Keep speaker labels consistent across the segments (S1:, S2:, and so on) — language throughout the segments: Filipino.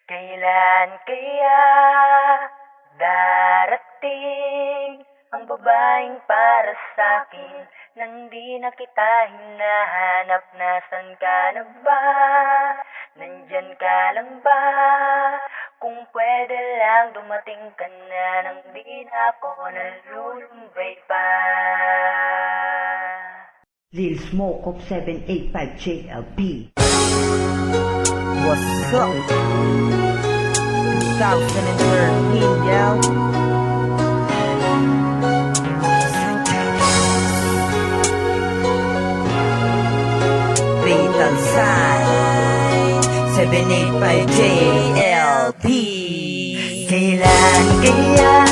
S1: Kailan kaya darating ang babaeng para sa'kin nang di na kita hinahanap? Nasaan ka na ba? Nandyan ka lang ba? Kung pwede lang dumating ka na nang di na ako nalulumbay pa.
S2: Lil Smoke of 785 JLB.
S3: What's up? 2013, yo. Fatal Sign 785 JLP.
S1: Kailan kaya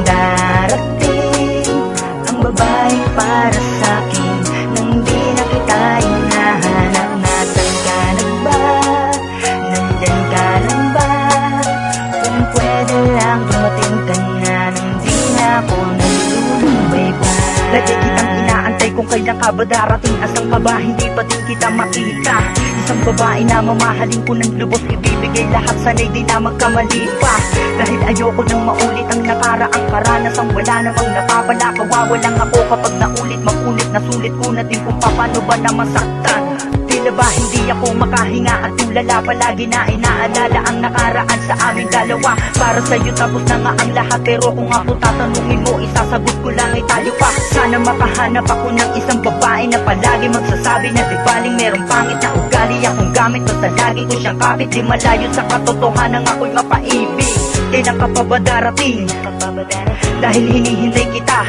S1: darating ang babaeng para sa'kin nang di na kita hinahanap? Nasaan ka na ba? Nandyan ka lang ba? Kung pwede lang dumating ka na nang di na ako nalulumbay pa.
S2: Lagi kitang inaantay kung kailan ka ba darating. Asan ka ba? Hindi pa din kita makita. Isang babae na mamahalin ko ng lubos, ibibigay lahat, sanay di na magkamali pa. Dahil ayoko nang maulit ang nakaraang karanasang wala namang napapala. Kawawalang ako kapag naulit, makunit na sulit ko na din kung paano ba na masaktan. Tila ba hindi ako makahinga at tulala, palagi na inaalala ang nakaraan sa aming dalawa. Para sa'yo tapos na nga ang lahat, pero kung ako tatanungin mo, isasagot ko lang ay tayo pa. Sana makahanap ako ng isang babae na palagi magsasabi na di baling merong pangit na ugali akong gamit, basta lagi ko siyang kapit. Di malayo sa katotohanan ako'y mapaibig. Kailan ka pa ba darating? Dahil hinihintay kita.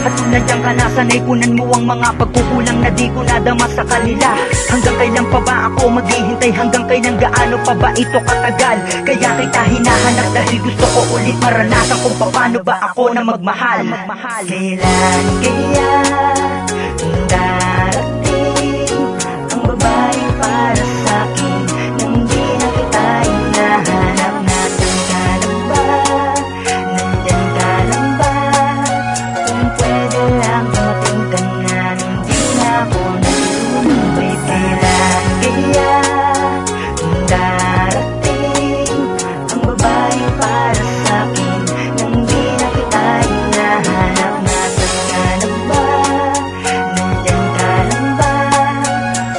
S2: At kung nandiyan ka na, sanay punan mo ang mga pagkukulang na di ko nadama sa kanila. Hanggang kailan pa ba ako maghihintay? Hanggang kailan gaano pa ba ito katagal? Kaya kita hinahanap dahil gusto ko ulit maranasan kung paano ba ako na magmahal.
S1: Kailan kaya darating ang babaeng para sa'kin nang di na kita hinahanap? Nasaan ka na ba? Nandyan ka lang ba? Kung pwede lang dumating ka na nang di na ako nalulumbay pa. Kailan kaya darating ang babaeng para sa'kin nang di na kita hinahanap? Nasaan ka na ba? Nandyan ka lang ba?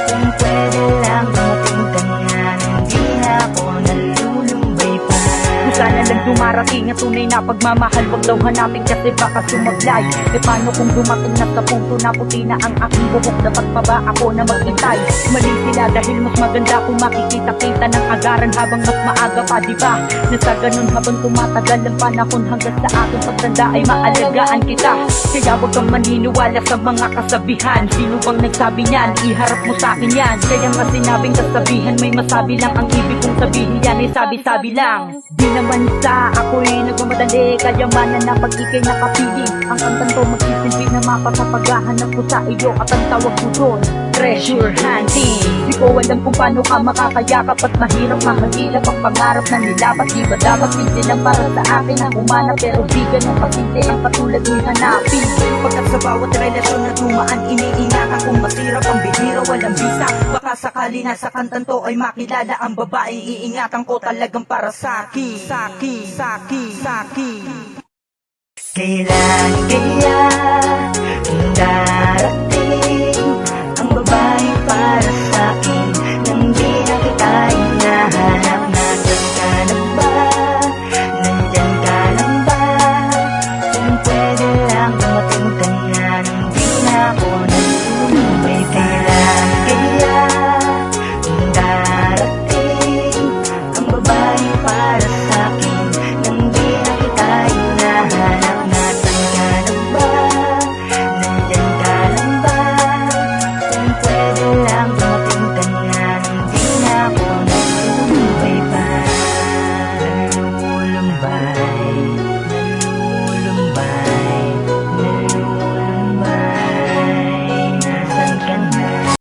S1: Kung pwede lang dumating ka na nang di na ako nalulumbay pa.
S2: Kung sana lang dumarating at tunay na pagmamahal, wag daw hanapin kasi baka sumaglay. E paano kung dumating na sa punto na puti na ang aking buhok? Dapat pa ba ako na maghintay? Mali sila dahil mas maganda kung makikita-kita ng agaran habang mas maaga pa, diba? Na sa ganun habang tumatagal ang panahon hanggang sa aking pagtanda ay maalagaan kita. Kaya wag kang maniniwala sa mga kasabihan. Sino bang nagsabi niyan? Iharap mo sa akin yan. Kaya nga sinabing kasabihan, may masabi lang. Ang ibig kong sabihin yan ay sabi-sabi lang. Di naman sa ako'y nagmamadali, kayamanan na pag ikay nakapili. Ang kantang to magsisilbi na mapa sa paghahanap ko sa iyo at ang tawag ko doon, treasure hunting. Di ko alam kung paano ka makakayakap at mahirap makagilap ang pangarap na nilapat. Di ba dapat simple lang para sa akin ang umanap, pero di ganun kasimple ang katulad mo hanapin. Pagkat sa bawat relasyon na dumaan, iniingatan kung masirap ang bihira, walang bisa. Baka sakali na sa kantang to ay makilala ang babaeng iingatan ko talagang para sa'kin. Sa'kin.
S1: Kailan kaya darating ang babaeng para